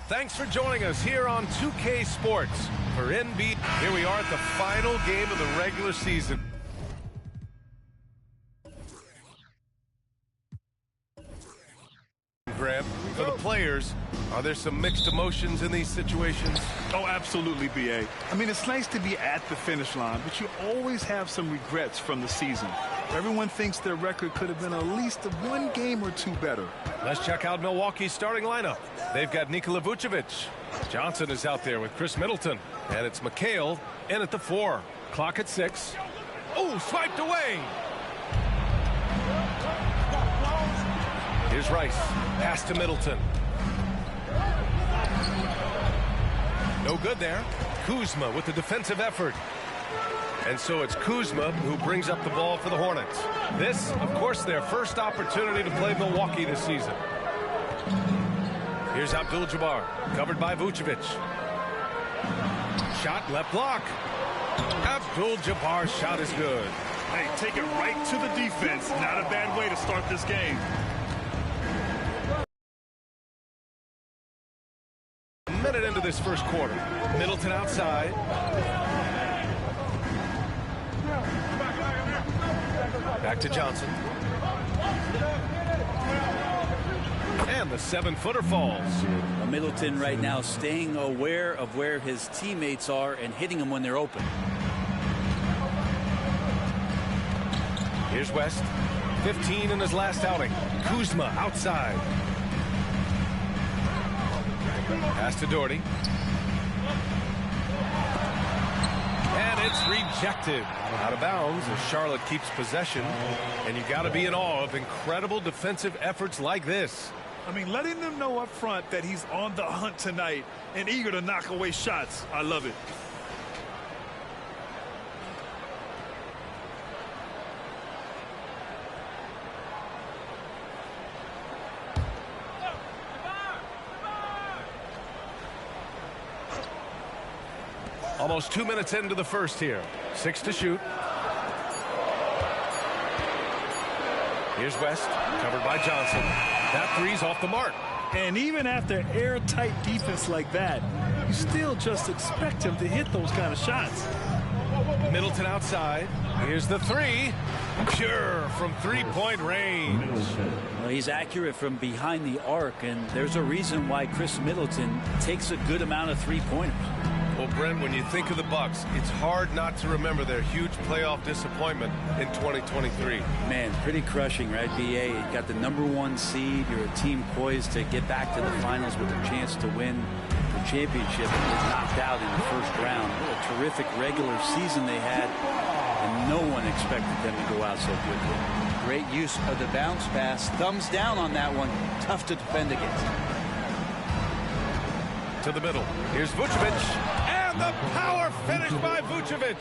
Thanks for joining us here on 2K Sports for NBA. Here we are at the final game of the regular season. Graham, for the players, are there some mixed emotions in these situations? Oh, absolutely, B.A. I mean, it's nice to be at the finish line, but you always have some regrets from the season. Everyone thinks their record could have been at least one game or two better. Let's check out Milwaukee's starting lineup. They've got Nikola Vucevic. Johnson is out there with Chris Middleton. And it's McHale in at the 4. Clock at 6. Oh, swiped away. Here's Rice. Pass to Middleton. No good there. Kuzma with the defensive effort. And so it's Kuzma who brings up the ball for the Hornets. This, of course, their first opportunity to play Milwaukee this season. Here's Abdul-Jabbar, covered by Vucevic. Shot left block. Abdul-Jabbar's shot is good. Hey, take it right to the defense. Not a bad way to start this game. A minute into this first quarter. Middleton outside. Back to Johnson. And the 7-footer falls. Middleton right now staying aware of where his teammates are and hitting them when they're open. Here's West. 15 in his last outing. Kuzma outside. Pass to Doherty. And it's rejected. Out of bounds as Charlotte keeps possession. And you got to be in awe of incredible defensive efforts like this. I mean, letting them know up front that he's on the hunt tonight and eager to knock away shots. I love it. Almost 2 minutes into the first here. 6 to shoot. Here's West, covered by Johnson. That three's off the mark. And even after airtight defense like that, you still just expect him to hit those kind of shots. Middleton outside. Here's the 3. Pure from three-point range. Well, he's accurate from behind the arc, and there's a reason why Chris Middleton takes a good amount of three-pointers. Well, Brent, when you think of the Bucks, it's hard not to remember their huge playoff disappointment in 2023. Man, pretty crushing, right, B.A.? You got the #1 seed. You're a team poised to get back to the finals with a chance to win the championship, and was knocked out in the first round. What a terrific regular season they had, and no one expected them to go out so quickly. Great use of the bounce pass. Thumbs down on that one. Tough to defend against. To the middle. Here's Vucevic. And the power finish by Vucevic.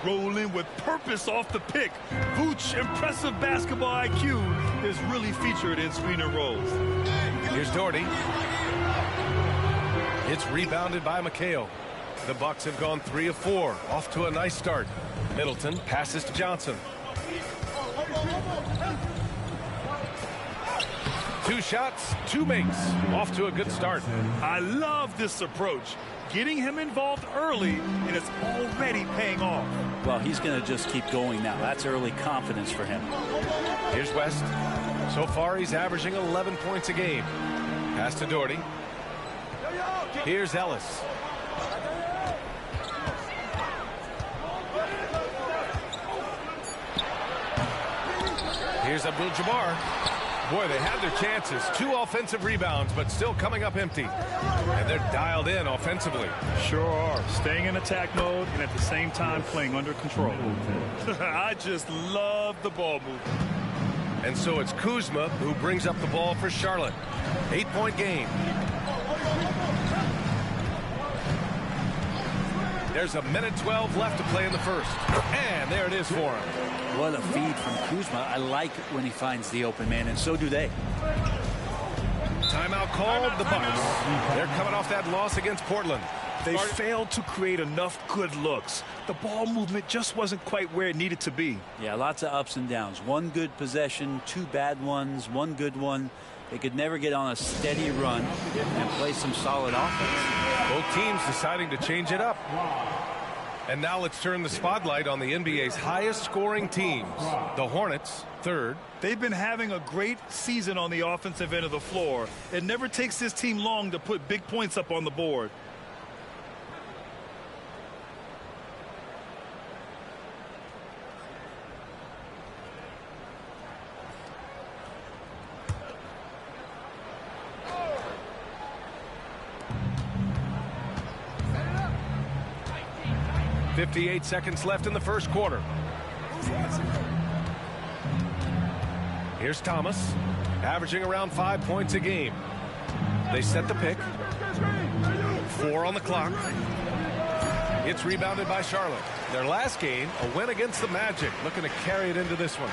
Rolling with purpose off the pick. Vooch, impressive basketball IQ, is really featured in screen and rolls. Here's Doherty. It's rebounded by McHale. The Bucks have gone 3 of 4. Off to a nice start. Middleton passes to Johnson. 2 shots, 2 makes. Off to a good start. I love this approach. Getting him involved early, and it's already paying off. Well, he's going to just keep going now. That's early confidence for him. Here's West. So far, he's averaging 11 points a game. Pass to Doherty. Here's Ellis. Here's Abdul-Jabbar. Boy, they had their chances. 2 offensive rebounds, but still coming up empty. And they're dialed in offensively. Sure are. Staying in attack mode and at the same time playing under control. I just love the ball movement. And so it's Kuzma who brings up the ball for Charlotte. 8-point game. There's 1:12 left to play in the first. And there it is for him. What a feed from Kuzma. I like it when he finds the open man, and so do they. Timeout called. The Bucks. They're coming off that loss against Portland. They failed to create enough good looks. The ball movement just wasn't quite where it needed to be. Yeah, lots of ups and downs. 1 good possession, 2 bad ones, 1 good one. They could never get on a steady run and play some solid offense. Both teams deciding to change it up. And now let's turn the spotlight on the NBA's highest scoring teams. The Hornets, third. They've been having a great season on the offensive end of the floor. It never takes this team long to put big points up on the board. .58 seconds left in the first quarter. Here's Thomas, averaging around 5 points a game. They set the pick. 4 on the clock. It's rebounded by Charlotte. Their last game, a win against the Magic, looking to carry it into this one.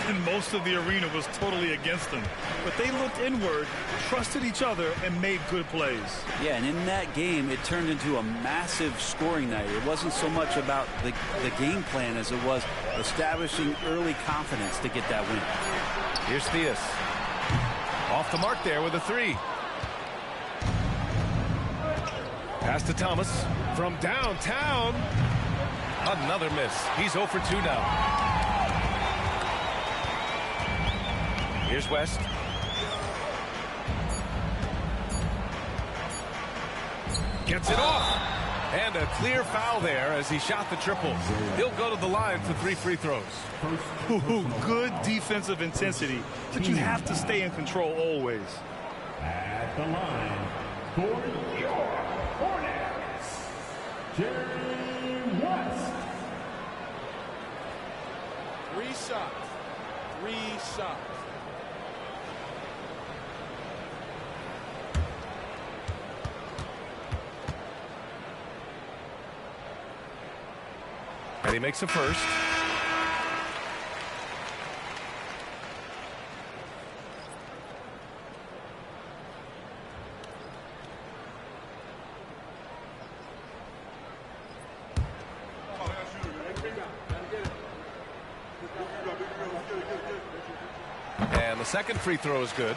And most of the arena was totally against them. But they looked inward, trusted each other, and made good plays. Yeah, and in that game, it turned into a massive scoring night. It wasn't so much about the game plan as it was establishing early confidence to get that win. Here's Theus. Off the mark there with a 3. Pass to Thomas from downtown. Another miss. He's 0 for 2 now. Here's West. Gets it off. And a clear foul there as he shot the triple. He'll go to the line for 3 free throws. Ooh, good defensive intensity, but you have to stay in control always. At the line for your Hornets, Jerry West. 3 shots. 3 shots. And he makes a first. And the second free throw is good.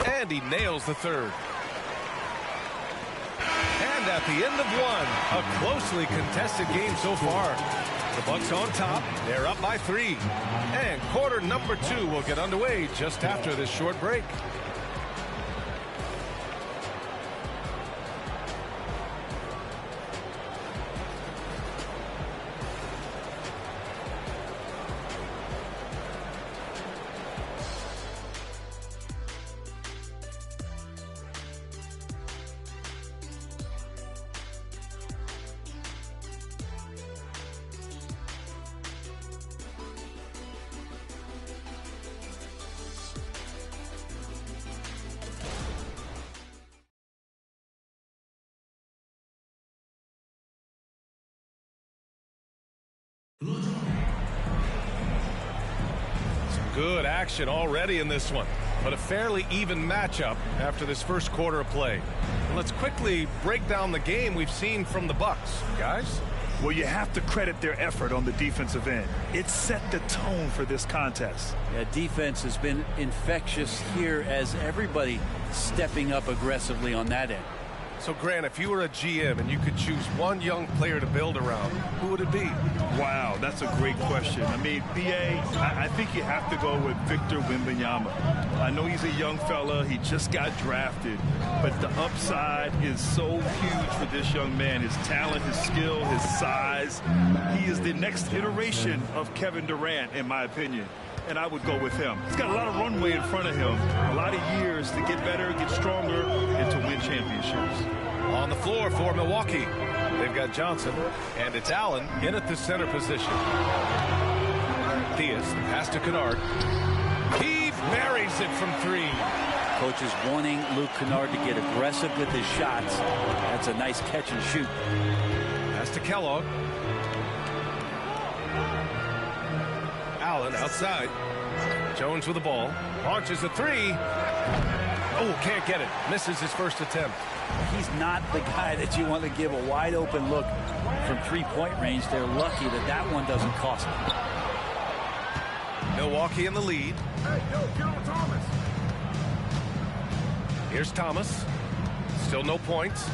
And he nails the third. And at the end of one, a closely contested game so far. The Bucks on top. They're up by 3. And quarter number 2 will get underway just after this short break. Good action already in this one, but a fairly even matchup after this first quarter of play. Let's quickly break down the game we've seen from the Bucks, guys. Well, you have to credit their effort on the defensive end. It set the tone for this contest. Yeah, defense has been infectious here as everybody stepping up aggressively on that end. So, Grant, if you were a GM and you could choose one young player to build around, who would it be? Wow, that's a great question. I mean, BA, I think you have to go with Victor Wembanyama. I know he's a young fella. He just got drafted. But the upside is so huge for this young man. His talent, his skill, his size. He is the next iteration of Kevin Durant, in my opinion. And I would go with him. He's got a lot of runway in front of him. A lot of years to get better, get stronger, and to win championships. On the floor for Milwaukee, they've got Johnson, and it's Allen in at the center position. Theus, the pass to Kennard. He buries it from 3. Coach is wanting Luke Kennard to get aggressive with his shots. That's a nice catch and shoot. Pass to Kellogg. Allen outside. Jones with the ball. Launches a three. Oh, can't get it. Misses his first attempt. He's not the guy that you want to give a wide open look from three-point range. They're lucky that that one doesn't cost them. Milwaukee in the lead. Here's Thomas. Still no points.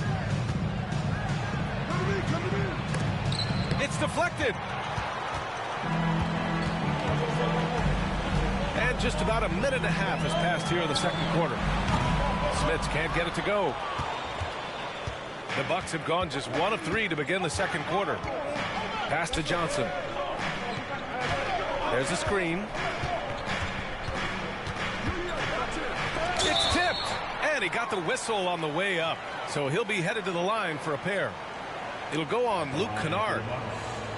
It's deflected. And just about a minute and a half has passed here in the second quarter. Smits can't get it to go. The Bucks have gone just 1 of 3 to begin the second quarter. Pass to Johnson. There's a screen. It's tipped. And he got the whistle on the way up. So he'll be headed to the line for a pair. It'll go on Luke Kennard.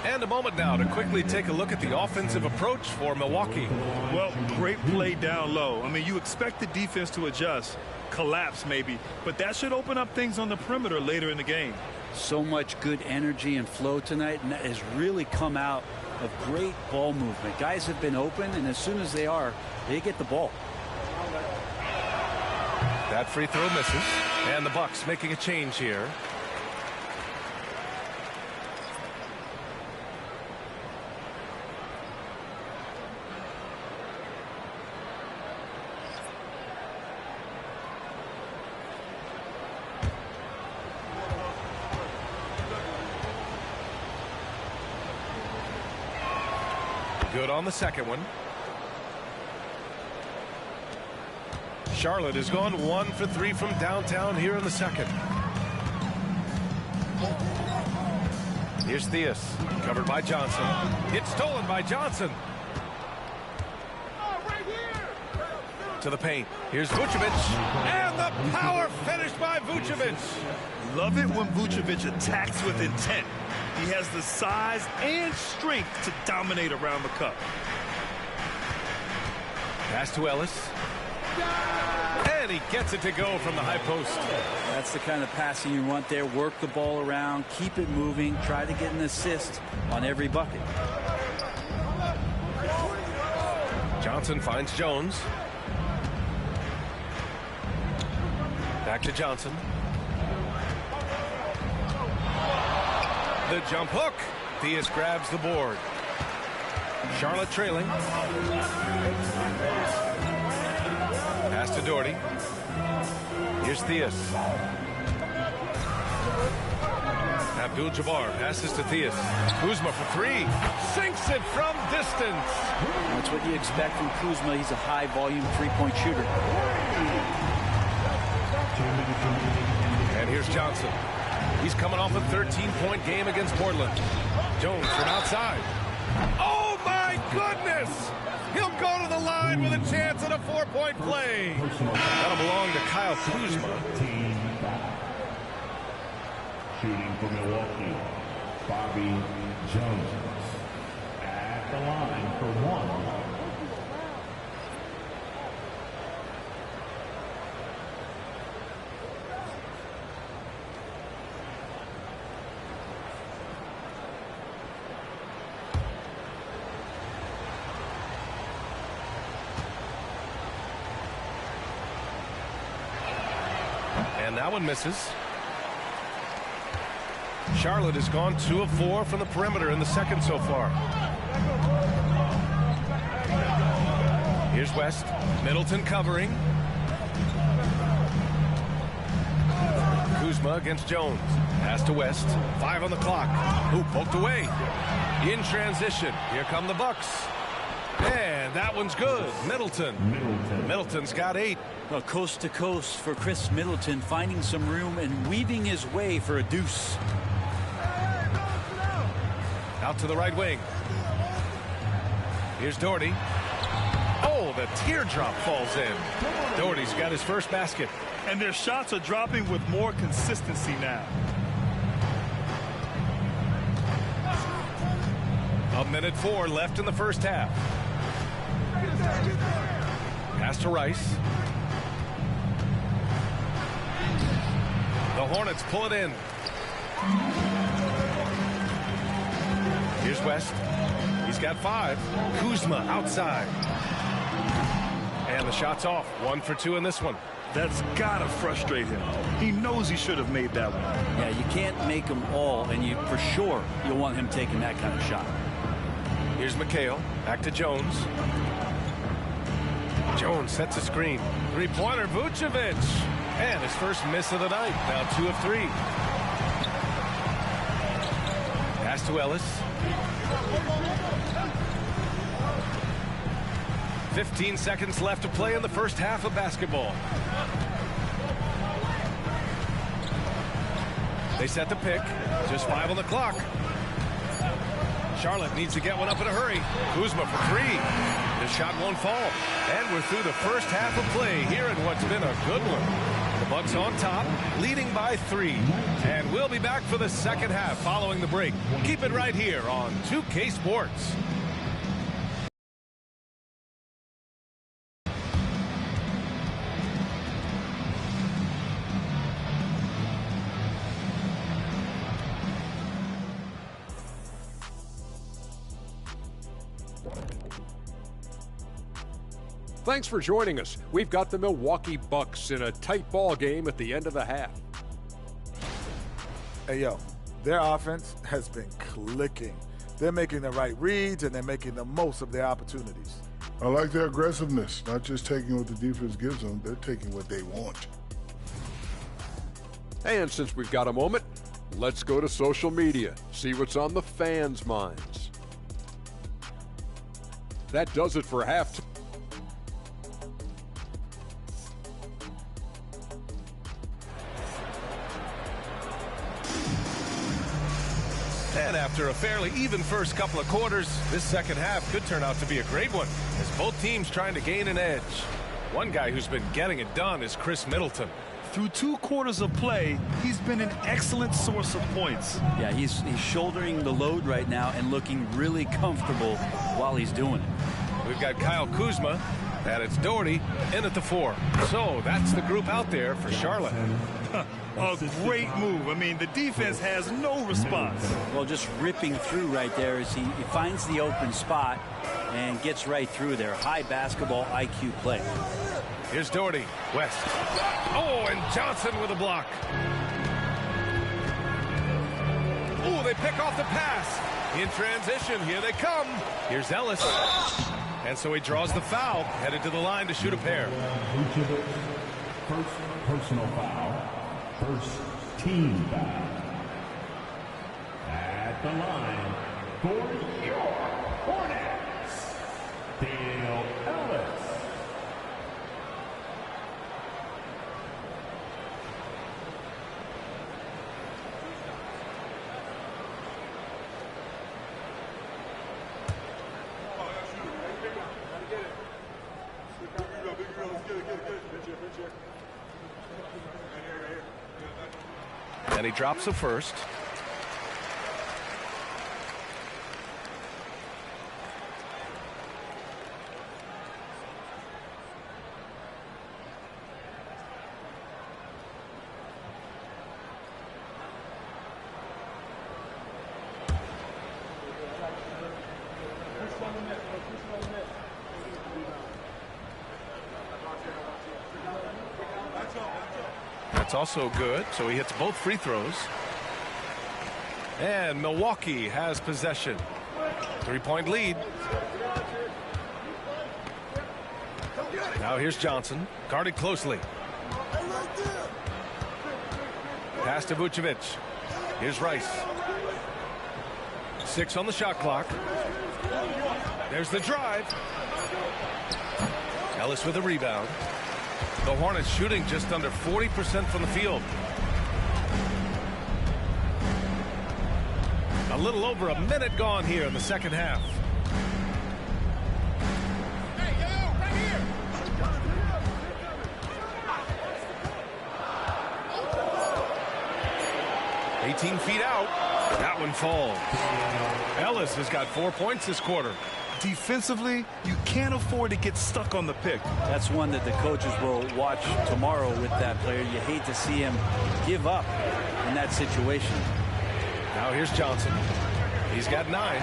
And a moment now to quickly take a look at the offensive approach for Milwaukee. Well, great play down low. I mean, you expect the defense to adjust, collapse maybe, but that should open up things on the perimeter later in the game. So much good energy and flow tonight, and that has really come out of great ball movement. Guys have been open, and as soon as they are, they get the ball. That free throw misses, and the Bucks making a change here. Good on the second one. Charlotte has gone 1 for 3 from downtown here in the second. Here's Theus, covered by Johnson. It's stolen by Johnson. To the paint. Here's Vucevic. And the power finish by Vucevic. Love it when Vucevic attacks with intent. He has the size and strength to dominate around the cup. Pass to Ellis. And he gets it to go from the high post. That's the kind of passing you want there. Work the ball around, keep it moving, try to get an assist on every bucket. Johnson finds Jones. Back to Johnson. The jump hook. Theus grabs the board. Charlotte trailing. Pass to Doherty. Here's Theus. Abdul-Jabbar passes to Theus. Kuzma for 3. Sinks it from distance. That's what you expect from Kuzma. He's a high-volume three-point shooter. And here's Johnson. He's coming off a 13-point game against Portland. Jones from outside. Oh, my goodness! He'll go to the line with a chance at a 4-point play. That'll belong to Kyle Kuzma. Shooting for Milwaukee, Bobby Jones at the line for 1. And that one misses. Charlotte has gone 2 of 4 from the perimeter in the second so far. Here's West. Middleton covering. Kuzma against Jones. Pass to West. 5 on the clock. Who poked away. In transition. Here come the Bucks. And that one's good. Middleton. Middleton's got 8. Well, coast to coast for Chris Middleton, finding some room and weaving his way for a deuce. Out to the right wing. Here's Doherty. Oh, the teardrop falls in. Doherty's got his first basket. And their shots are dropping with more consistency now. A minute 4 left in the first half. Pass to Rice. The Hornets pull it in. Here's West. He's got 5. Kuzma outside. And the shot's off. 1 for 2 in this one. That's gotta frustrate him. He knows he should have made that one. Yeah, you can't make them all, and you for sure you'll want him taking that kind of shot. Here's McHale. Back to Jones. Jones sets a screen. Three-pointer, Vucevic. And his first miss of the night. Now 2 of 3. Pass to Ellis. 15 seconds left to play in the first half of basketball. They set the pick. Just 5 on the clock. Charlotte needs to get one up in a hurry. Kuzma for 3. The shot won't fall. And we're through the first half of play here in what's been a good one. The Bucks on top, leading by 3. And we'll be back for the second half following the break. Keep it right here on 2K Sports. Thanks for joining us. We've got the Milwaukee Bucks in a tight ball game at the end of the half. Hey, yo, their offense has been clicking. They're making the right reads, and they're making the most of their opportunities. I like their aggressiveness, not just taking what the defense gives them, they're taking what they want. And since we've got a moment, let's go to social media, see what's on the fans' minds. That does it for halftime. And after a fairly even first couple of quarters, this second half could turn out to be a great one, as both teams trying to gain an edge. One guy who's been getting it done is Chris Middleton. Through 2 quarters of play, he's been an excellent source of points. Yeah, he's shouldering the load right now and looking really comfortable while he's doing it. We've got Kyle Kuzma, and it's Doherty in at the 4. So that's the group out there for Charlotte. A great move. I mean, the defense has no response. Well, just ripping through right there as he finds the open spot and gets right through there. High basketball IQ play. Here's Doherty. West. Oh, and Johnson with a block. Oh, they pick off the pass. In transition, here they come. Here's Ellis. And so he draws the foul, headed to the line to shoot a pair. First personal foul. First team foul. At the line for your Hornets, Dale Ellis. And he drops the first. That's also good, so he hits both free throws. And Milwaukee has possession. 3-point lead. Now here's Johnson, guarded closely. Pass to Vucevic. Here's Rice. 6 on the shot clock. There's the drive. Ellis with a rebound. The Hornets shooting just under 40% from the field. A little over a minute gone here in the second half. Hey, yo, right here. 18 feet out. That one falls. Ellis has got 4 points this quarter. Defensively, you can't afford to get stuck on the pick. That's one that the coaches will watch tomorrow with that player. You hate to see him give up in that situation. Now here's Johnson. He's got 9.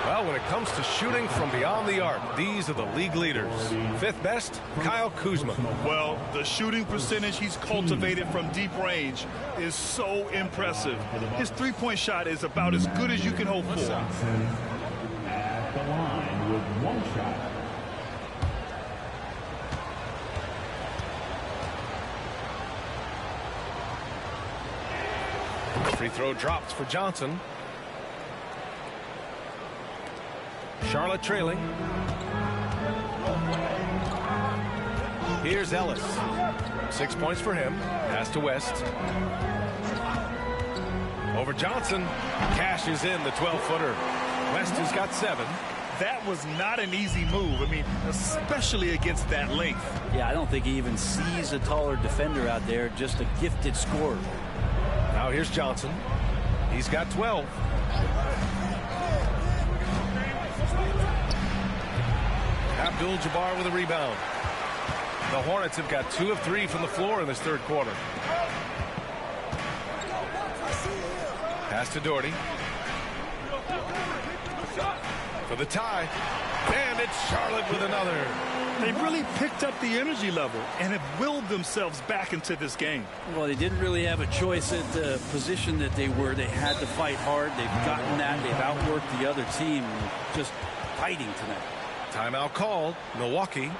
Well, when it comes to shooting from beyond the arc, these are the league leaders. Fifth best, Kyle Kuzma. Well, the shooting percentage he's cultivated from deep range is so impressive. His three-point shot is about as good as you can hope for. At the line with one shot. Free throw drops for Johnson. Charlotte trailing. Here's Ellis. 6 points for him. Pass to West. Over Johnson. Cashes in the 12-footer. West has got 7. That was not an easy move. I mean, especially against that length. Yeah, I don't think he even sees a taller defender out there, just a gifted scorer. Now here's Johnson. He's got 12. Abdul-Jabbar with a rebound. The Hornets have got 2 of 3 from the floor in this third quarter. Pass to Doherty. For the tie. And it's Charlotte with another. They've really picked up the energy level and have willed themselves back into this game. Well, they didn't really have a choice at the position that they were. They had to fight hard. They've gotten that. They've outworked the other team. Just fighting tonight. Timeout called. Milwaukee.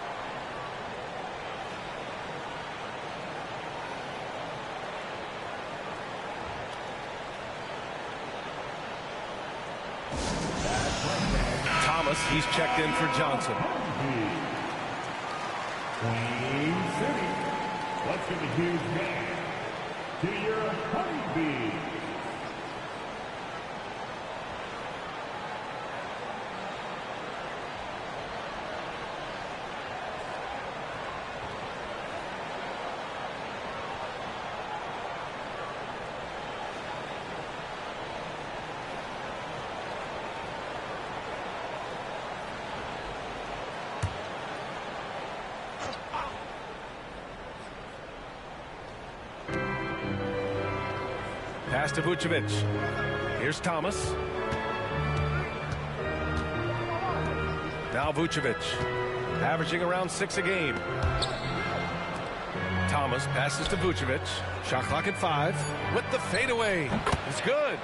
Thomas, he's checked in for Johnson. Queen City. Let's give a huge hand to your Honeybees. Pass to Vucevic. Here's Thomas. Now Vucevic, averaging around 6 a game. Thomas passes to Vucevic. Shot clock at 5. With the fadeaway. It's good.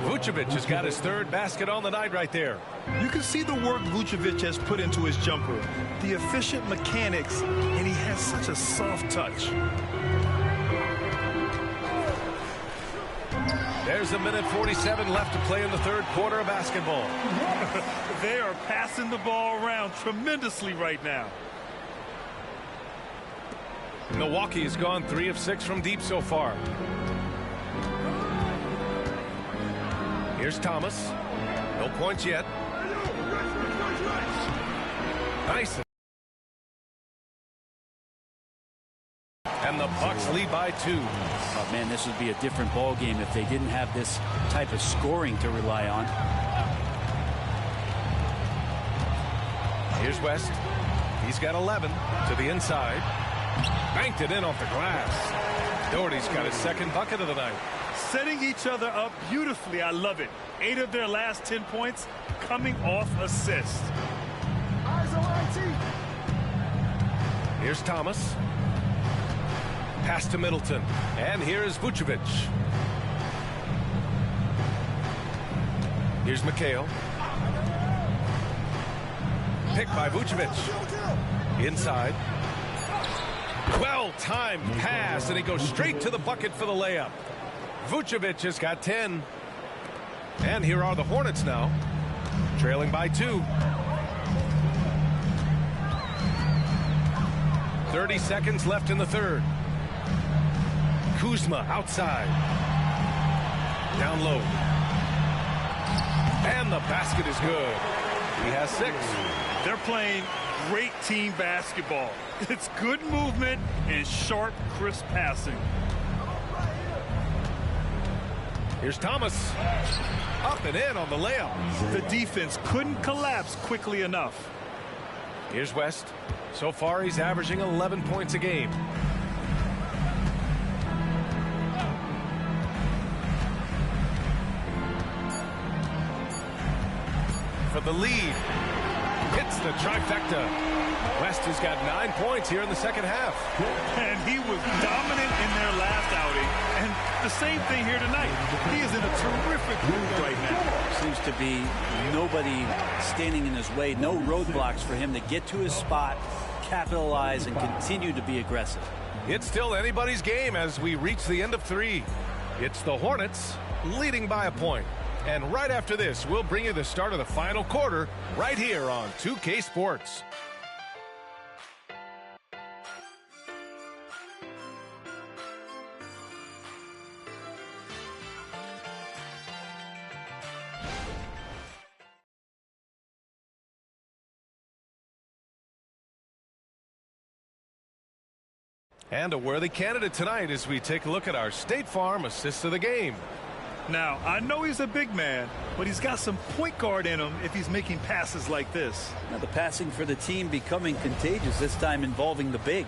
Vucevic has got his 3rd basket on the night right there. You can see the work Vucevic has put into his jumper, the efficient mechanics, and he has such a soft touch. There's a minute 47 left to play in the third quarter of basketball. They are passing the ball around tremendously right now. Milwaukee has gone 3 of 6 from deep so far. Here's Thomas. No points yet. Nice. And the Bucks lead by 2. Oh, man, this would be a different ball game if they didn't have this type of scoring to rely on. Here's West. He's got 11 to the inside. Banked it in off the glass. Doherty's got his 2nd bucket of the night. Setting each other up beautifully. I love it. 8 of their last 10 points coming off assists. Here's Thomas. Pass to Middleton. And here's Vucevic. Here's McHale. Picked by Vucevic. Inside. Well-timed pass, and he goes straight to the bucket for the layup. Vucevic has got 10. And here are the Hornets now, trailing by 2. 30 seconds left in the third. Kuzma outside. Down low. And the basket is good. He has 6. They're playing great team basketball. It's good movement and sharp, crisp passing. Here's Thomas. Up and in on the layup. The defense couldn't collapse quickly enough. Here's West. So far, he's averaging 11 points a game. of the lead. Hits the trifecta. West has got 9 points here in the second half. And he was dominant in their last outing. And the same thing here tonight. He is in a terrific mood right now. Seems to be nobody standing in his way. No roadblocks for him to get to his spot, capitalize, and continue to be aggressive. It's still anybody's game as we reach the end of 3. It's the Hornets leading by a point. And right after this, we'll bring you the start of the final quarter right here on 2K Sports. And a worthy candidate tonight as we take a look at our State Farm assist of the game. Now, I know he's a big man, but he's got some point guard in him if he's making passes like this. Now the passing for the team becoming contagious, this time involving the big.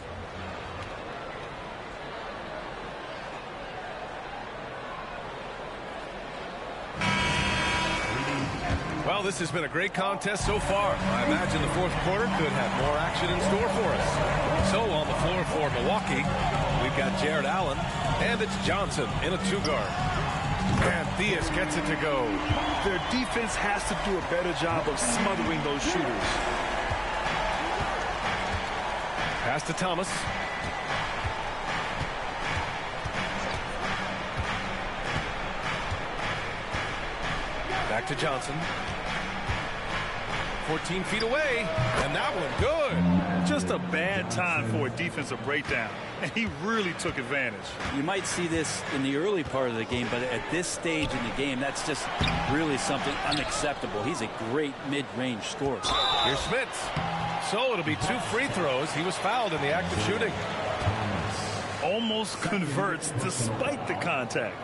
Well, this has been a great contest so far. I imagine the fourth quarter could have more action in store for us. So on the floor for Milwaukee, we've got Jared Allen, and it's Johnson in a 2-guard. And Diaz gets it to go. Their defense has to do a better job of smothering those shooters. Pass to Thomas. Back to Johnson. 14 feet away, and that one good. Just a bad time for a defensive breakdown, and he really took advantage. You might see this in the early part of the game, but at this stage in the game, that's just really something unacceptable. He's a great mid-range scorer. Here's Smith. So it'll be 2 free throws. He was fouled in the act of shooting. Almost converts despite the contact.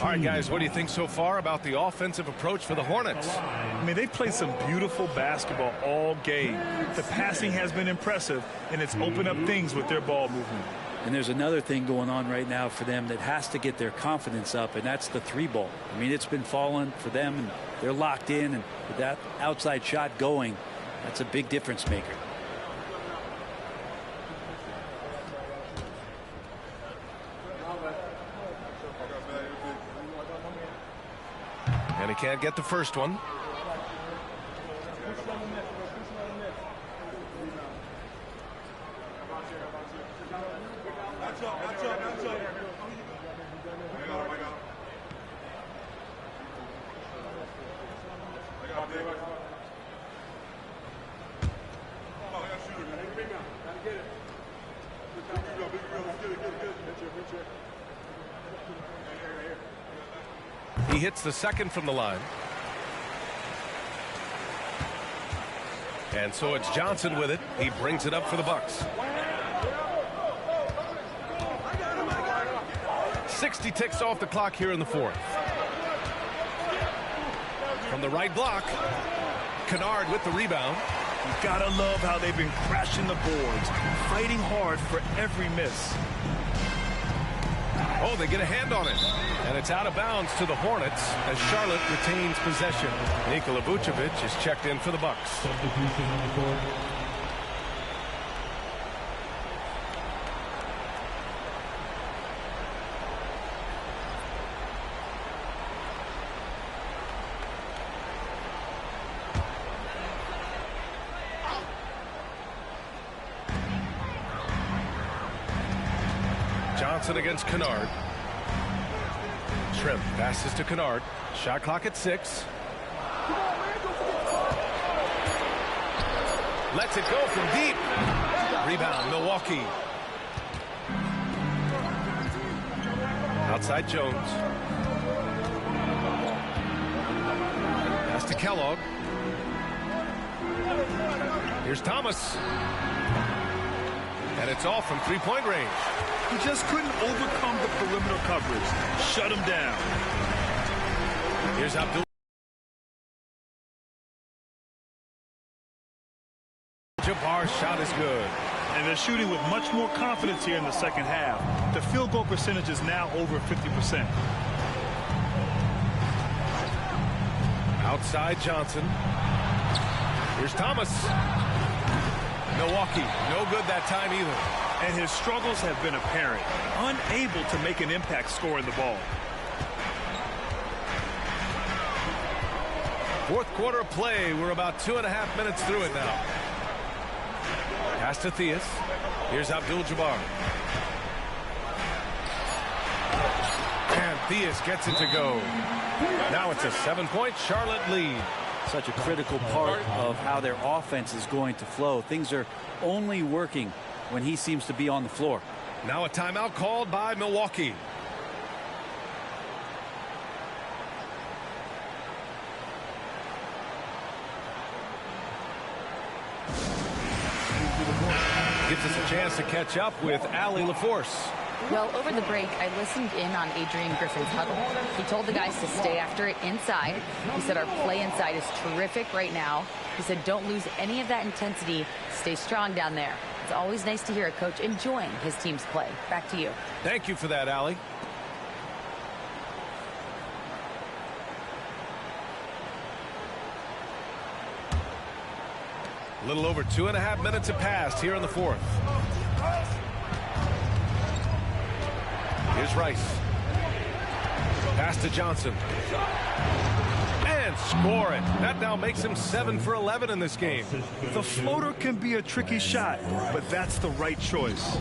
All right, guys, what do you think so far about the offensive approach for the Hornets? I mean, they've played some beautiful basketball all game. The passing has been impressive, and it's opened up things with their ball movement. And there's another thing going on right now for them that has to get their confidence up, and that's the 3-ball. I mean, it's been falling for them, and they're locked in, and with that outside shot going, that's a big difference maker. And he can't get the first one. He hits the second from the line. And so it's Johnson with it. He brings it up for the Bucks. 60 ticks off the clock here in the fourth. From the right block, Kennard with the rebound. You gotta love how they've been crashing the boards, fighting hard for every miss. Oh, they get a hand on it. And it's out of bounds to the Hornets as Charlotte retains possession. Nikola Vucevic is checked in for the Bucks. Substitution on the court. Johnson against Kennard. Shrimp passes to Kennard. Shot clock at 6. Lets it go from deep. Rebound, Milwaukee. Outside Jones. Pass to Kellogg. Here's Thomas. And it's all from 3-point range. He just couldn't overcome the perimeter coverage. Shut him down. Here's Abdul. Jabbar's shot is good. And they're shooting with much more confidence here in the second half. The field goal percentage is now over 50%. Outside Johnson. Here's Thomas. Milwaukee, no good that time either. And his struggles have been apparent. Unable to make an impact scoring the ball. Fourth quarter play. We're about 2.5 minutes through it now. Pass to Theus. Here's Abdul-Jabbar. And Theus gets it to go. Now it's a 7-point Charlotte lead. Such a critical part of how their offense is going to flow. Things are only working when he seems to be on the floor. Now a timeout called by Milwaukee. Gives us a chance to catch up with Allie LaForce. Well, over the break, I listened in on Adrian Griffin's huddle. He told the guys to stay after it inside. He said our play inside is terrific right now. He said don't lose any of that intensity. Stay strong down there. It's always nice to hear a coach enjoying his team's play. Back to you. Thank you for that, Allie. A little over 2.5 minutes have passed here in the fourth. Here's Rice. Pass to Johnson. And score it. That now makes him 7 for 11 in this game. The floater can be a tricky shot, but that's the right choice.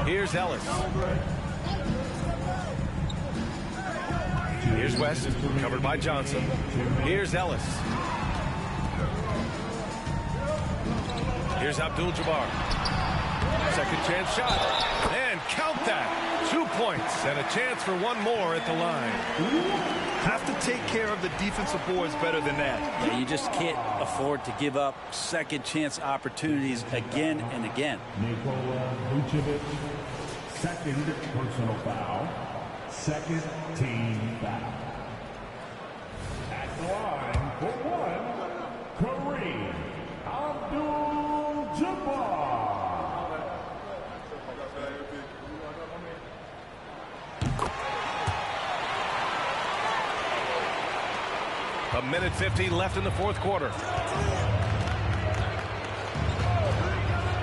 Here's Ellis. Here's West, covered by Johnson. Here's Ellis. Here's Abdul-Jabbar. Second chance shot. And count that. 2 points and a chance for one more at the line. Have to take care of the defensive boards better than that. Yeah, you just can't afford to give up second chance opportunities again and again. Nikola Vucevic, second personal foul. Second team foul. At the line for one, Kareem Abdul-Jabbar. A minute 15 left in the fourth quarter.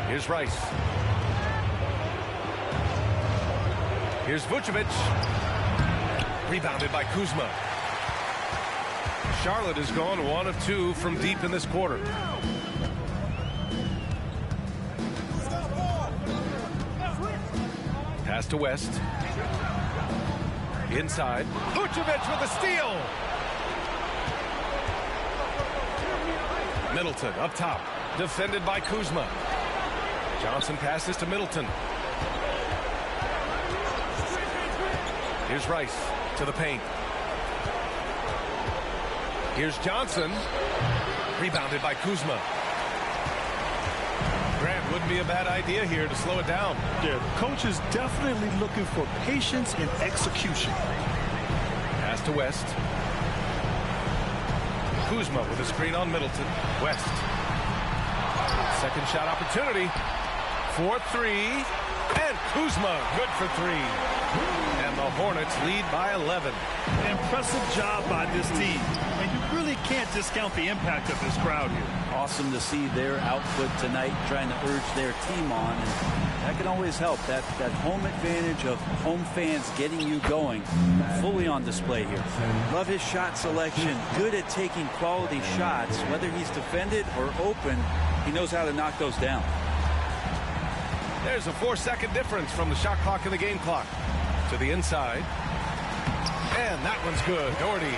Here's Rice. Here's Vucevic. Rebounded by Kuzma. Charlotte has gone 1 of 2 from deep in this quarter. Pass to West. Inside. Vucevic with a steal. Middleton up top. Defended by Kuzma. Johnson passes to Middleton. Here's Rice to the paint. Here's Johnson. Rebounded by Kuzma. Grant, wouldn't be a bad idea here to slow it down. Yeah, the coach is definitely looking for patience and execution. Pass to West. Kuzma with a screen on Middleton. West. Second shot opportunity. 4-3. And Kuzma good for 3. And the Hornets lead by 11. An impressive job by this team. And you really can't discount the impact of this crowd here. Awesome to see their output tonight, trying to urge their team on. And that can always help. That home advantage of home fans getting you going, fully on display here. Love his shot selection. Good at taking quality shots. Whether he's defended or open, he knows how to knock those down. There's a 4-second difference from the shot clock and the game clock. To the inside. And that one's good. Doherty.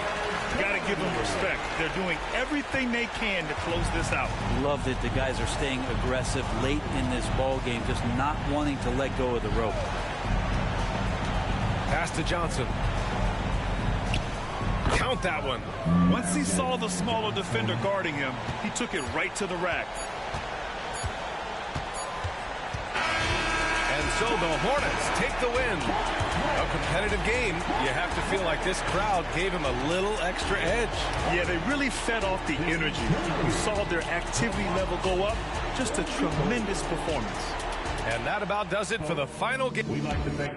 Got to give them respect. They're doing everything they can to close this out. Love that the guys are staying aggressive late in this ball game, just not wanting to let go of the rope. Pass to Johnson. Count that one. Once he saw the smaller defender guarding him, he took it right to the rack. And so the Hornets take the win. A competitive game. You have to feel like this crowd gave him a little extra edge. Yeah, they really fed off the energy. You saw their activity level go up. Just a tremendous performance. And that about does it for the final game. We'd like to thank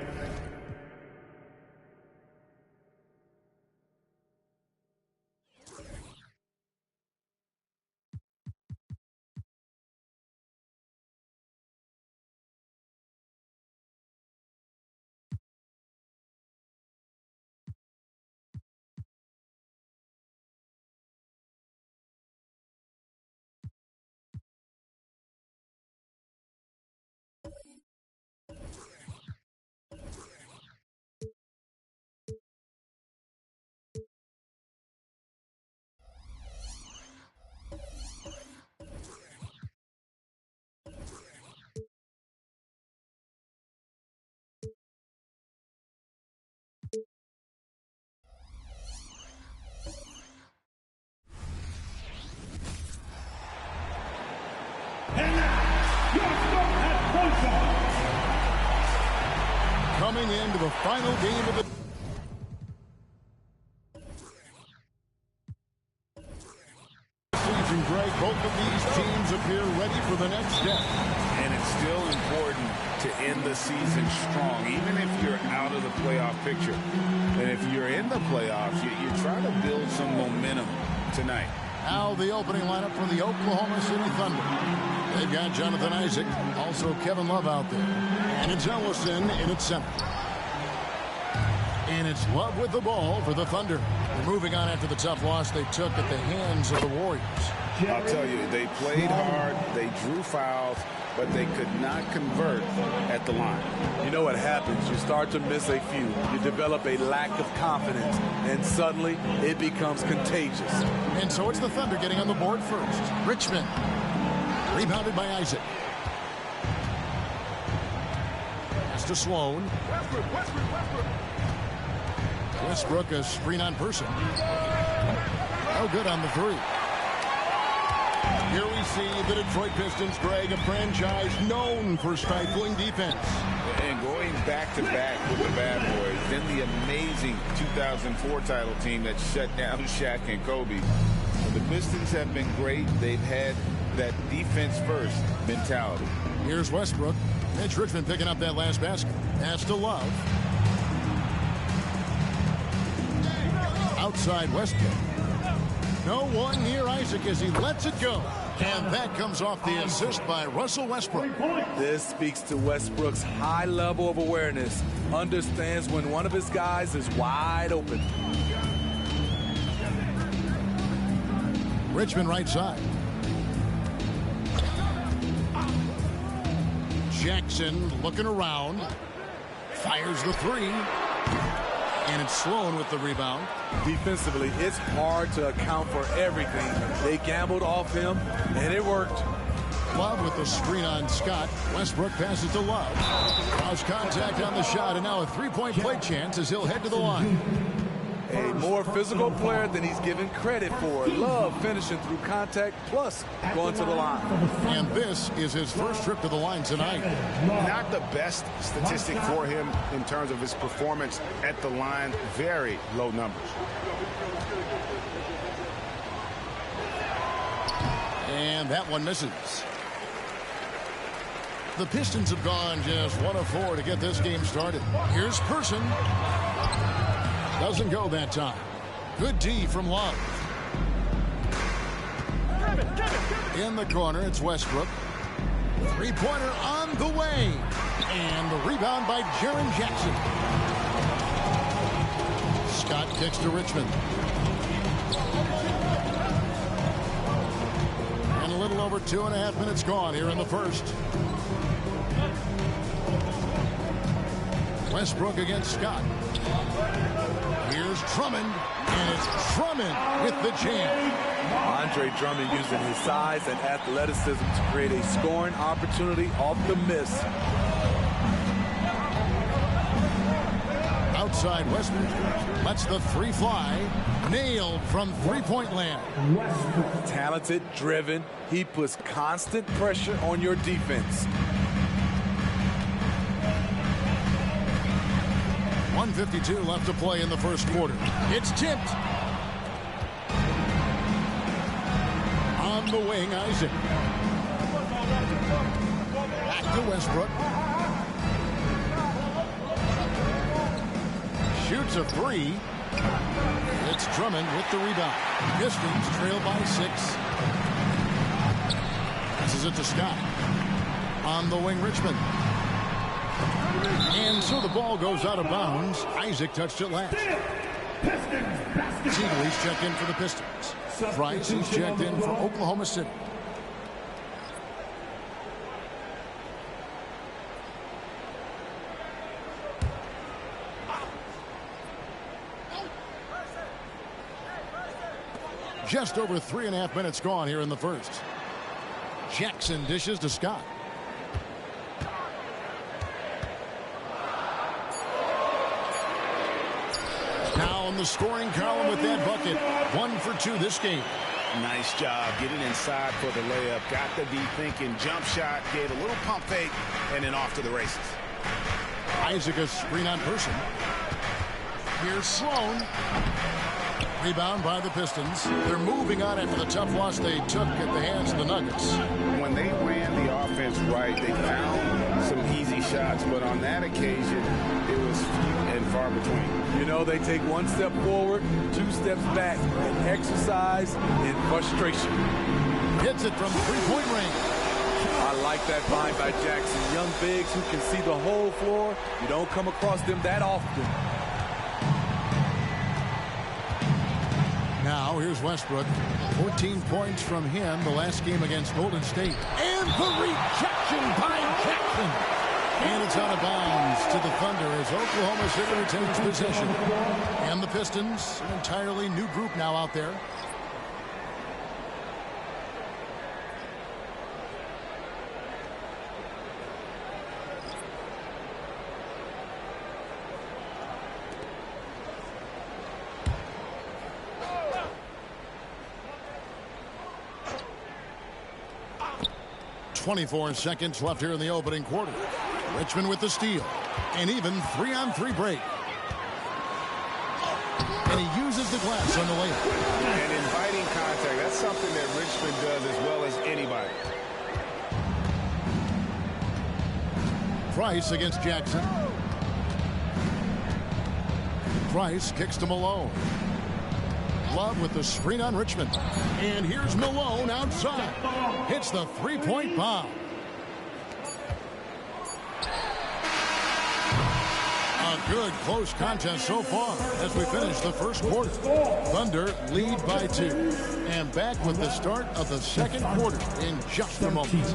coming into the final game of the season, Greg. Both of these teams appear ready for the next step. And it's still important to end the season strong, even if you're out of the playoff picture. And if you're in the playoffs, you're trying to build some momentum tonight. Now the opening lineup for the Oklahoma City Thunder. They've got Jonathan Isaac, also Kevin Love out there. And it's Ellison in its center. And it's Love with the ball for the Thunder. They're moving on after the tough loss they took at the hands of the Warriors. I'll tell you, they played hard, they drew fouls, but they could not convert at the line. You know what happens? You start to miss a few. You develop a lack of confidence, and suddenly it becomes contagious. And so it's the Thunder getting on the board first. Richmond, rebounded by Isaac. Pass to Sloan. Westbrook, a screen on person. No good on the three. Here we see the Detroit Pistons, Greg, a franchise known for stifling defense. And going back-to-back with the bad boys, then the amazing 2004 title team that shut down Shaq and Kobe. The Pistons have been great. They've had that defense-first mentality. Here's Westbrook. Mitch Richmond picking up that last basket. Pass to Love. Outside Westbrook. No one near Isaac as he lets it go. And that comes off the assist by Russell Westbrook. This speaks to Westbrook's high level of awareness. Understands when one of his guys is wide open. Richmond right side. Jackson looking around. Fires the three. And it's Sloan with the rebound. Defensively, it's hard to account for everything. They gambled off him, and it worked. Love with the screen on Scott. Westbrook passes to Love. Cross contact on the shot, and now a three-point play chance as he'll head to the line. A more physical player than he's given credit for. Love finishing through contact, plus going to the line. And this is his first trip to the line tonight. Not the best statistic for him in terms of his performance at the line. Very low numbers. And that one misses. The Pistons have gone just 1 of 4 to get this game started. Here's Person. Doesn't go that time. Good D from Love. In the corner, it's Westbrook. Three-pointer on the way. And the rebound by Jaren Jackson. Scott kicks to Richmond. And a little over 2.5 minutes gone here in the first. Westbrook against Scott. Here's Drummond, and it's Drummond with the jam. Andre Drummond using his size and athleticism to create a scoring opportunity off the miss. Outside Westbrook lets the three fly. Nailed from three-point land. Talented, driven. He puts constant pressure on your defense. 1:52 left to play in the first quarter. It's tipped. On the wing, Isaac. Back to Westbrook. Shoots a three. It's Drummond with the rebound. Pistons trail by 6. Passes it to Scott. On the wing, Richmond. And so the ball goes out of bounds. Isaac touched it last. Seagley's checked in for the Pistons. Price is checked in for Oklahoma City. Just over 3.5 minutes gone here in the first. Jackson dishes to Scott. Now in the scoring column with that bucket. 1 for 2 this game. Nice job getting inside for the layup. Got the D thinking. Jump shot. Gave a little pump fake. And then off to the races. Isaac a screen on Person. Here's Sloan. Rebound by the Pistons. They're moving on after the tough loss they took at the hands of the Nuggets. When they ran the offense right, they found some easy shots, but on that occasion, it was few and far between. You know, they take one step forward, 2 steps back, and exercise in frustration. Hits it from three-point range. I like that find by Jackson. Young bigs who can see the whole floor. You don't come across them that often. Now, here's Westbrook. 14 points from him the last game against Golden State. And the rejection by Jackson. And it's out of bounds to the Thunder as Oklahoma City retains possession. And the Pistons, an entirely new group now out there. .24 seconds left here in the opening quarter. Richmond with the steal. And even 3-on-3 break. And he uses the glass on the layup. And inviting contact. That's something that Richmond does as well as anybody. Price against Jackson. Price kicks to Malone. Love with the screen on Richmond. And here's Malone outside. Hits the three-point bomb. A good close contest so far as we finish the first quarter. Thunder lead by 2. And back with the start of the second quarter in just a moment.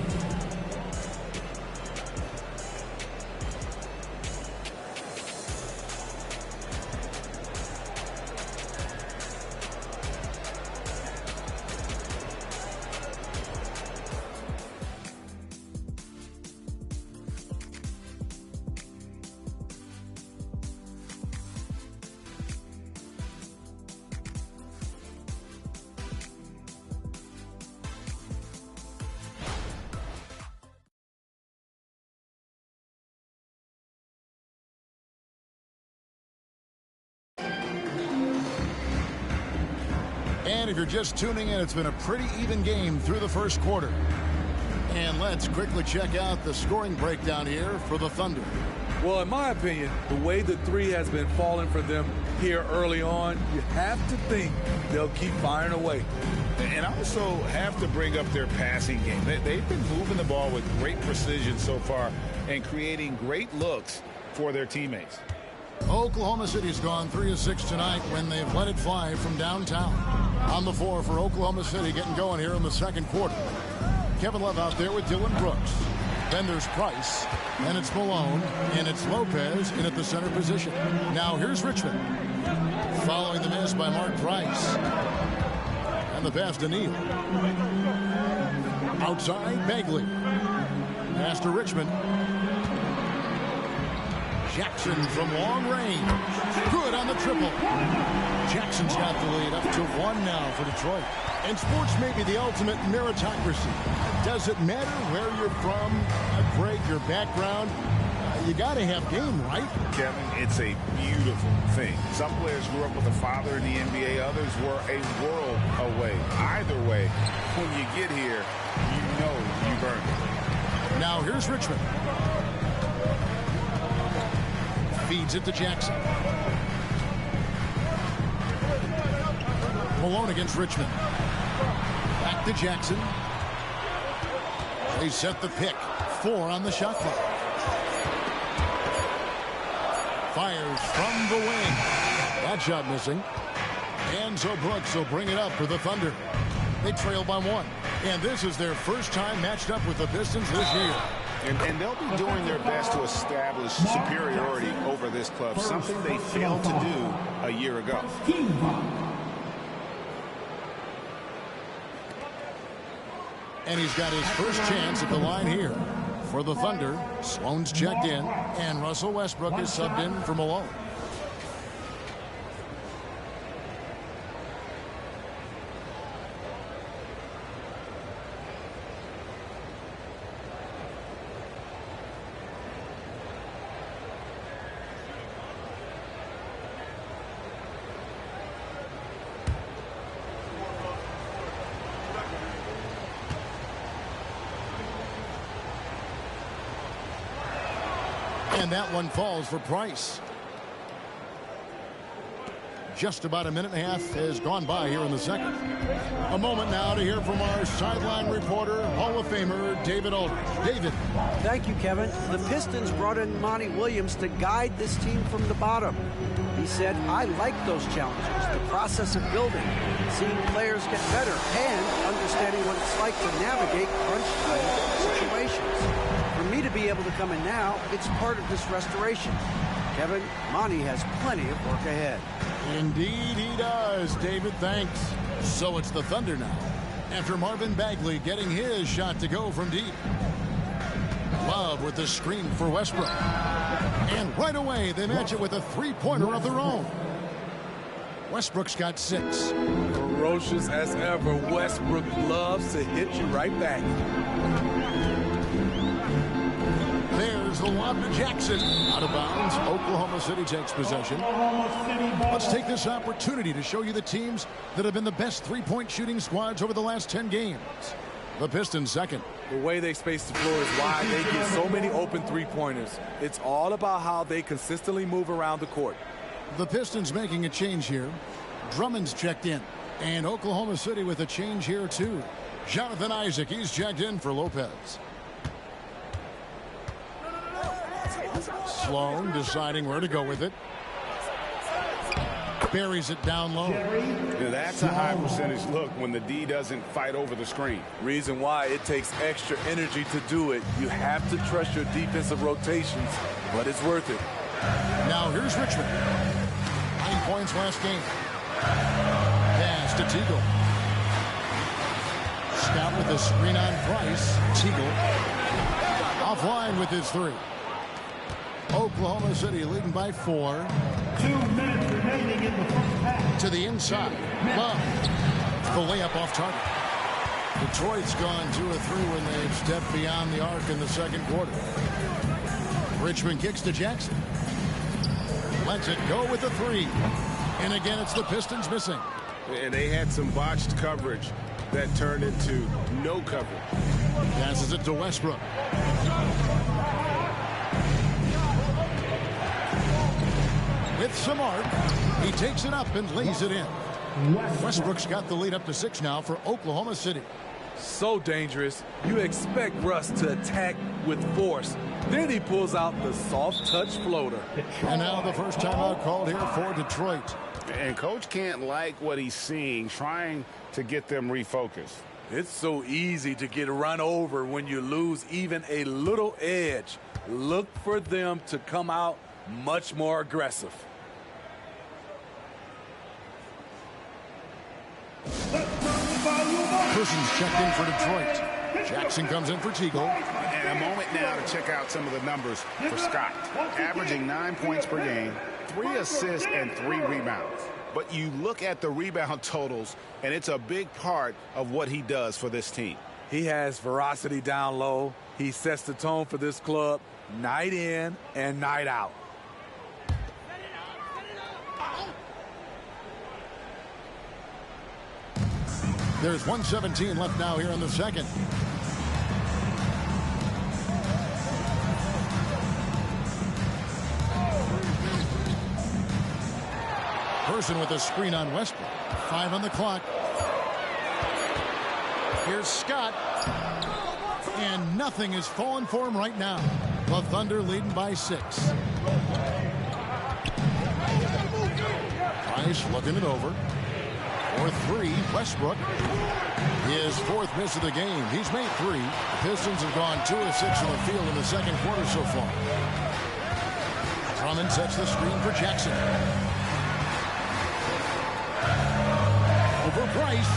And if you're just tuning in, it's been a pretty even game through the first quarter. And let's quickly check out the scoring breakdown here for the Thunder. Well, in my opinion, the way the three has been falling for them here early on, you have to think they'll keep firing away. And also have to bring up their passing game. They've been moving the ball with great precision so far and creating great looks for their teammates. Oklahoma City's gone 3 of 6 tonight when they've let it fly from downtown. On the floor for Oklahoma City getting going here in the second quarter. Kevin Love out there with Dillon Brooks. Then there's Price, and it's Malone, and it's Lopez in at the center position. Now here's Richmond. Following the miss by Mark Price. And the pass to Neal. Outside, Bagley. Pass to Richmond. Jackson from long range. Good on the triple. Jackson's got the lead up to 1 now for Detroit. And sports may be the ultimate meritocracy. Does it matter where you're from, Greg, your background? You got to have game, right? Kevin, it's a beautiful thing. Some players grew up with a father in the NBA. Others were a world away. Either way, when you get here, you know you've earned it. Now here's Richmond. Feeds it to Jackson. Malone against Richmond. Back to Jackson. They set the pick. 4 on the shot clock. Fires from the wing. That shot missing. And so Brooks will bring it up for the Thunder. They trail by 1. And this is their first time matched up with the Pistons this year. And they'll be doing their best to establish superiority over this club, something they failed to do a year ago. And he's got his first chance at the line here for the Thunder. Sloan's checked in, and Russell Westbrook is subbed in for Malone. And that one falls for Price. Just about a minute and a half has gone by here in the second. A moment now to hear from our sideline reporter, Hall of Famer David Aldridge. David. Thank you, Kevin. The Pistons brought in Monty Williams to guide this team from the bottom. He said, I like those challenges, the process of building, seeing players get better, and understanding what it's like to navigate crunch time situations. For me to be able to come in now, it's part of this restoration. Kevin, Monty has plenty of work ahead. Indeed he does, David. Thanks. So it's the Thunder now, after Marvin Bagley getting his shot to go from deep. Love with the screen for Westbrook. And right away, they match it with a three-pointer of their own. Westbrook's got 6. Ferocious as ever, Westbrook loves to hit you right back. There's the lob to Jackson. Out of bounds. Oklahoma City takes possession. Let's take this opportunity to show you the teams that have been the best three-point shooting squads over the last 10 games. The Pistons second. The way they space the floor is why they get so many open three-pointers. It's all about how they consistently move around the court. The Pistons making a change here. Drummond's checked in. And Oklahoma City with a change here too. Jonathan Isaac, he's checked in for Lopez. Sloan deciding where to go with it. Buries it down low. Yeah, that's a high percentage look when the D doesn't fight over the screen. Reason why it takes extra energy to do it. You have to trust your defensive rotations, but it's worth it. Now here's Richmond. 9 points last game. Pass to Teagle. Scout with a screen on Price. Teagle offline with his 3. Oklahoma City leading by 4. 2 minutes remaining in the first half. To the inside. Love. The layup off target. Detroit's gone 2 of 3 when they've stepped beyond the arc in the second quarter. Richmond kicks to Jackson. Lets it go with the 3. And again, it's the Pistons missing. And they had some botched coverage that turned into no coverage. Passes it to Westbrook. With some arc, he takes it up and lays it in. Westbrook's got the lead up to 6 now for Oklahoma City. So dangerous. You expect Russ to attack with force. Then he pulls out the soft touch floater. And now the first timeout called here for Detroit. And coach can't like what he's seeing, trying to get them refocused. It's so easy to get run over when you lose even a little edge. Look for them to come out much more aggressive. Cousins checked in for Detroit. Jackson comes in for Teagle. And a moment now to check out some of the numbers for Scott. Averaging 9 points per game, 3 assists, and 3 rebounds. But you look at the rebound totals, and it's a big part of what he does for this team. He has veracity down low. He sets the tone for this club night in and night out. There's 1:17 left now here in the second. Person with a screen on Westbrook. 5 on the clock. Here's Scott. And nothing is falling for him right now. The Thunder leading by 6. Price looking it over. For 3, Westbrook. His 4th miss of the game. He's made 3. The Pistons have gone 2 of 6 in the field in the second quarter so far. Drummond sets the screen for Jackson. Over Price.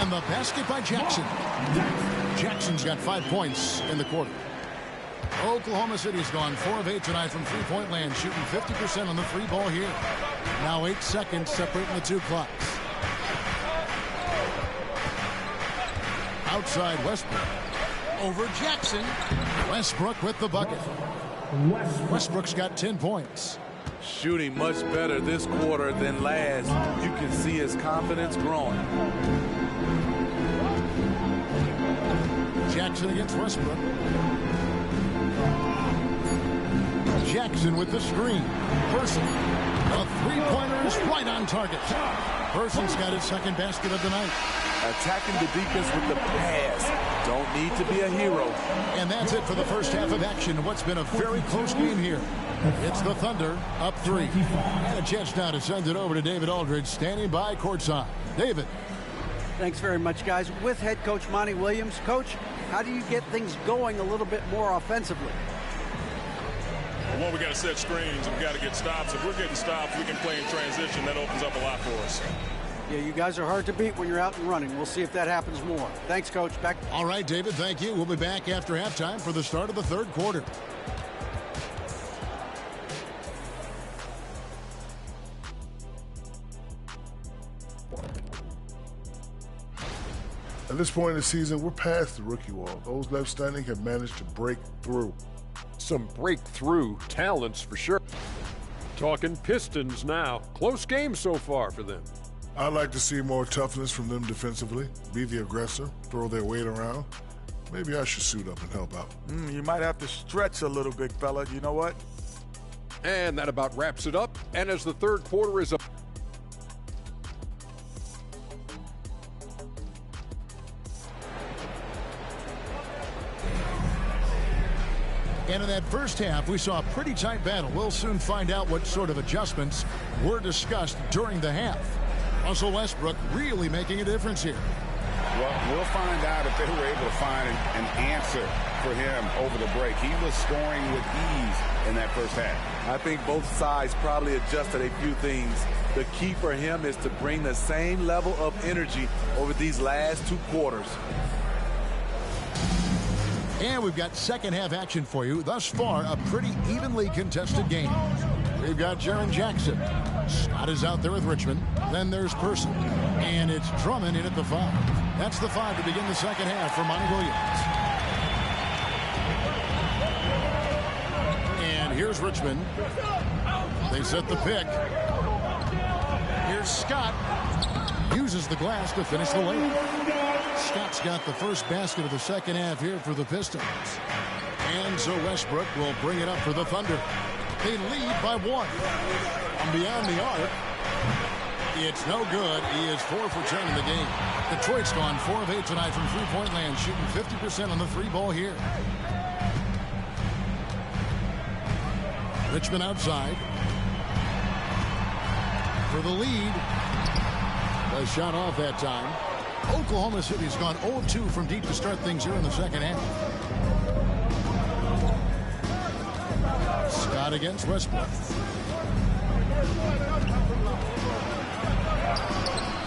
And the basket by Jackson. Jackson's got 5 points in the quarter. Oklahoma City's gone 4 of 8 tonight from three-point land, shooting 50% on the 3 ball here. Now 8 seconds separating the 2 clocks. Outside Westbrook. Over Jackson. Westbrook with the bucket. Westbrook's got 10 points. Shooting much better this quarter than last. You can see his confidence growing. Jackson against Westbrook. Jackson with the screen. Person. A three-pointer is right on target. Person's got his second basket of the night. Attacking the defense with the pass. Don't need to be a hero. And that's it for the first half of action. What's been a very close game here. It's the Thunder up 3. And a chance now to send it over to David Aldridge, standing by courtside. David. Thanks very much, guys. With head coach Monty Williams. Coach, how do you get things going a little bit more offensively? Well, we got to set screens and we got to get stops. If we're getting stops, we can play in transition. That opens up a lot for us. Yeah, you guys are hard to beat when you're out and running. We'll see if that happens more. Thanks, Coach. Back. All right, David, thank you. We'll be back after halftime for the start of the third quarter. At this point in the season, we're past the rookie wall. Those left standing have managed to break through. Some breakthrough talents for sure. Talking Pistons now. Close game so far for them. I'd like to see more toughness from them defensively. Be the aggressor, throw their weight around. Maybe I should suit up and help out. You might have to stretch a little, big fella. You know what? And that about wraps it up. And as the third quarter is up. And in that first half, we saw a pretty tight battle. We'll soon find out what sort of adjustments were discussed during the half. Russell Westbrook really making a difference here. Well, we'll find out if they were able to find an answer for him over the break. He was scoring with ease in that first half. I think both sides probably adjusted a few things. The key for him is to bring the same level of energy over these last 2 quarters. And we've got second half action for you. Thus far, a pretty evenly contested game. We've got Jaren Jackson. Scott is out there with Richmond. Then there's Person. And it's Drummond in at the 5. That's the 5 to begin the second half for Monty Williams. And here's Richmond. They set the pick. Here's Scott. Uses the glass to finish the layup. Scott's got the first basket of the second half here for the Pistons. And so Westbrook will bring it up for the Thunder. They lead by 1. From beyond the arc, it's no good. He is 4 for 10 in the game. Detroit's gone 4 of 8 tonight from three-point land, shooting 50% on the 3-ball here. Richmond outside. For the lead. A shot off that time. Oklahoma City's gone 0-2 from deep to start things here in the second half. Scott against Westbrook.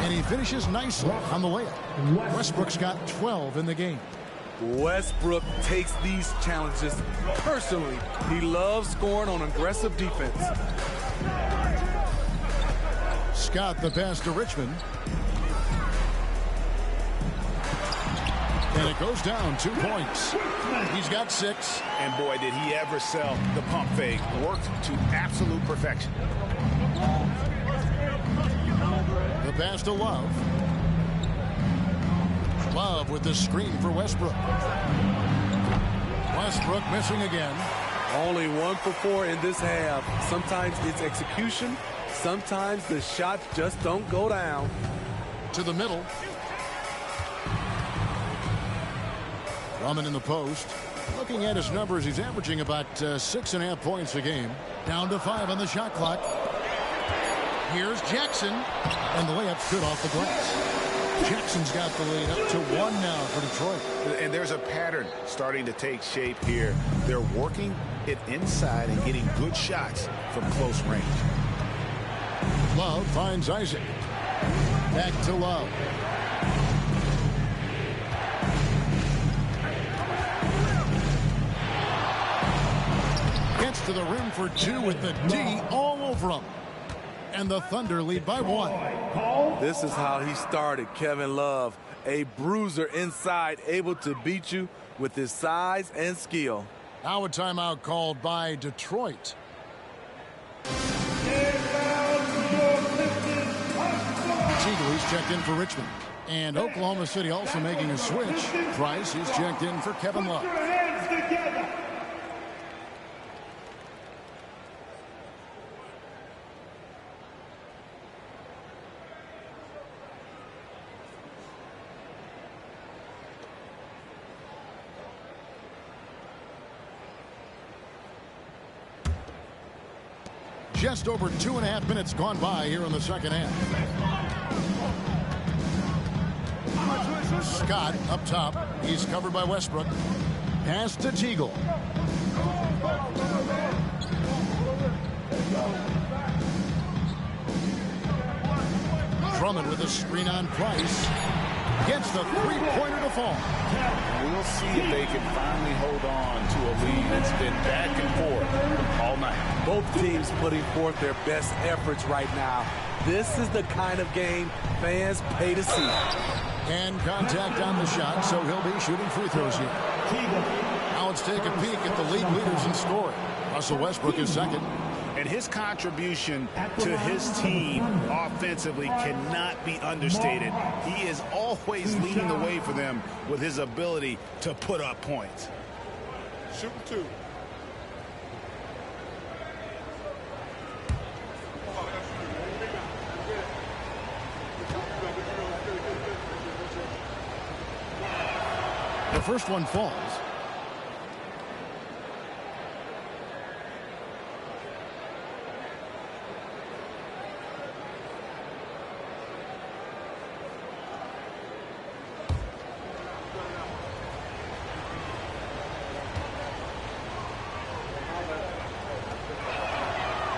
And he finishes nicely on the layup. Westbrook's got 12 in the game. Westbrook takes these challenges personally. He loves scoring on aggressive defense. Scott the pass to Richmond. And it goes down 2 points. He's got 6. And boy, did he ever sell the pump fake. Worked to absolute perfection. The pass to Love. Love with the screen for Westbrook. Westbrook missing again. Only 1 for 4 in this half. Sometimes it's execution. Sometimes the shots just don't go down. To the middle. Drummond in the post. Looking at his numbers, he's averaging about 6.5 points a game. Down to 5 on the shot clock. Here's Jackson. And the layup's good off the glass. Jackson's got the lead up to 1 now for Detroit. And there's a pattern starting to take shape here. They're working it inside and getting good shots from close range. Love finds Isaac. Back to Love. Gets to the rim for 2 with the D all over him. And the Thunder lead by 1. This is how he started, Kevin Love. A bruiser inside, able to beat you with his size and skill. Now a timeout called by Detroit. He's checked in for Richmond. And Oklahoma City also making a switch. Price is checked in for Kevin Love. Just over 2.5 minutes gone by here in the second half. Scott up top. He's covered by Westbrook. Pass to Teagle. Drummond with a screen on Price. Gets the three-pointer to fall. We'll see if they can finally hold on to a lead. It's been back and forth all night. Both teams putting forth their best efforts right now. This is the kind of game fans pay to see. And contact on the shot, so he'll be shooting free throws here. Now let's take a peek at the league leaders in scoring. Russell Westbrook is second. And his contribution to his team offensively cannot be understated. He is always leading the way for them with his ability to put up points. Shoot two. The first one falls.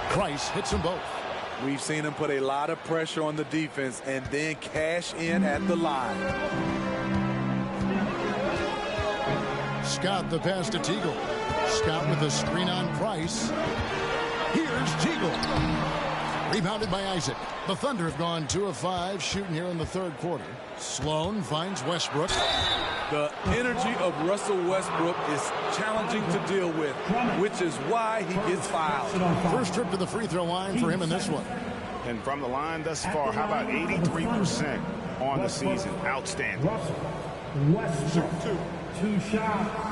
Price hits them both. We've seen him put a lot of pressure on the defense and then cash in at the line. Scott the pass to Teagle. Scott with a screen on Price. Here's Teagle. Rebounded by Isaac. The Thunder have gone 2 of 5 shooting here in the third quarter. Sloan finds Westbrook. The energy of Russell Westbrook is challenging to deal with, which is why he gets fouled. First trip to the free throw line for him in this one. And from the line thus far, how about 83% on the season? Outstanding. Westbrook, 2 shots.